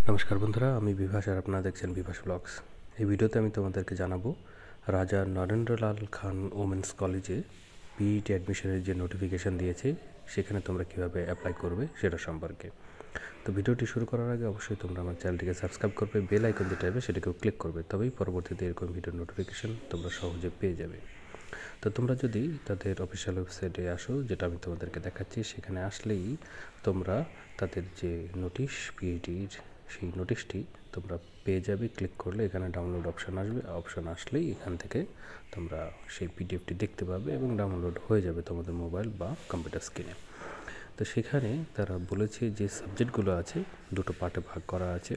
নমস্কার বন্ধুরা, আমি বিভাস আর আপনারা দেখছেন বিভাস ব্লগস। এই ভিডিওতে আমি তোমাদেরকে জানাবো রাজা নরেন্দ্রলাল খান ওমেন্স কলেজে পিইটি অ্যাডমিশনের যে নোটিফিকেশান দিয়েছে সেখানে তোমরা কীভাবে অ্যাপ্লাই করবে সেটা সম্পর্কে। তো ভিডিওটি শুরু করার আগে অবশ্যই তোমরা আমার চ্যানেলটিকে সাবস্ক্রাইব করবে, বেল আইকন যেটা আসবে সেটাকেও ক্লিক করবে, তবেই পরবর্তীতে এরকম ভিডিওর নোটিফিকেশান তোমরা সহজে পেয়ে যাবে। তো তোমরা যদি তাদের অফিসিয়াল ওয়েবসাইটে আসো, যেটা আমি তোমাদেরকে দেখাচ্ছি, সেখানে আসলেই তোমরা তাদের যে নোটিশ পিইটির সেই নোটিশটি তোমরা পেয়ে যাবে। ক্লিক করলে এখানে ডাউনলোড অপশান আসবে, অপশান আসলেই এখান থেকে তোমরা সেই পিডিএফটি দেখতে পাবে এবং ডাউনলোড হয়ে যাবে তোমাদের মোবাইল বা কম্পিউটার স্ক্রিনে। তো সেখানে তারা বলেছে যে সাবজেক্টগুলো আছে দুটো পার্টে ভাগ করা আছে।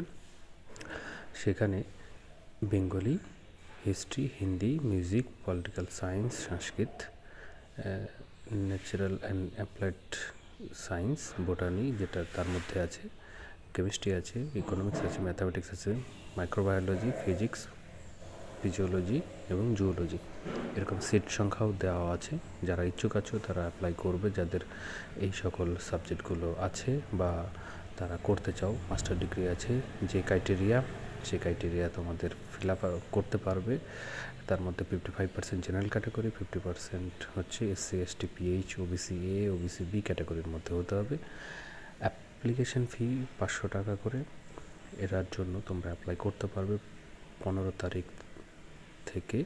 সেখানে Bengali, history, Hindi, music, political science, Sanskrit, natural and applied science, botany যেটা তার মধ্যে আছে, কেমিস্ট্রি আছে, ইকোনমিক্স আছে, ম্যাথামেটিক্স আছে, মাইক্রোবায়োলজি, ফিজিক্স, ফিজিওলজি এবং জুওলজি। এরকম সিট সংখ্যাও দেওয়া আছে। যারা ইচ্ছুক আছো তারা অ্যাপ্লাই করবে, যাদের এই সকল সাবজেক্টগুলো আছে বা তারা করতে চাও, মাস্টার ডিগ্রি আছে, যে ক্রাইটেরিয়া সেই ক্রাইটেরিয়া তোমাদের ফিল আপ করতে পারবে। তার মধ্যে 55% জেনারেল ক্যাটাগরি, 50% হচ্ছে SC, ST, PH, OBC A, OBC B ক্যাটাগরির মধ্যে হতে হবে। অ্যাপ্লিকেশন ফি 500 টাকা করে। এটার জন্য তোমরা অ্যাপ্লাই করতে পারবে 15 তারিখ থেকে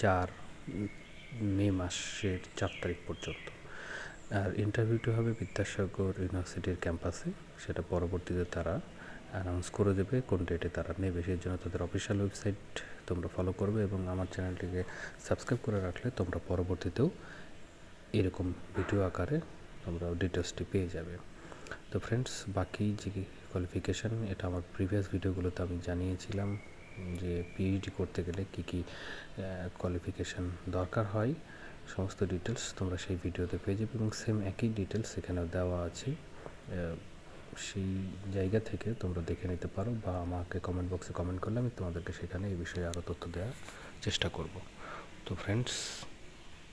4 মে মাসের 4 তারিখ পর্যন্ত। আর ইন্টারভিউটি হবে বিদ্যাসাগর ইউনিভার্সিটির ক্যাম্পাসে। সেটা পরবর্তীতে তারা অ্যানাউন্স করে দেবে কোন ডেটে তারা নেবে। সেই জন্য তাদের অফিসিয়াল ওয়েবসাইট তোমরা ফলো করবে এবং আমার চ্যানেলটিকে সাবস্ক্রাইব করে রাখলে তোমরা পরবর্তীতেও এরকম ভিডিও আকারে তোমরা ডিটেলসটি পেয়ে যাবে। তো ফ্রেন্ডস, বাকি যে কোয়ালিফিকেশান এটা আমার প্রিভিয়াস ভিডিওগুলোতে আমি জানিয়েছিলাম যে পিএইচডি করতে গেলে কী কী কোয়ালিফিকেশান দরকার হয়, সমস্ত ডিটেলস তোমরা সেই ভিডিওতে পেয়ে যাবে এবং সেম একই ডিটেলস এখানেও দেওয়া আছে। সেই জায়গা থেকে তোমরা দেখে নিতে পারো বা আমাকে কমেন্ট বক্সে কমেন্ট করলে আমি তোমাদেরকে সেখানে এই বিষয়ে আরও তথ্য দেওয়ার চেষ্টা করব। তো ফ্রেন্ডস,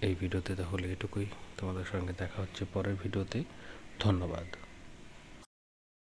এই ভিডিওতে তাহলে এটুকুই। তোমাদের সঙ্গে দেখা হচ্ছে পরের ভিডিওতে। ধন্যবাদ।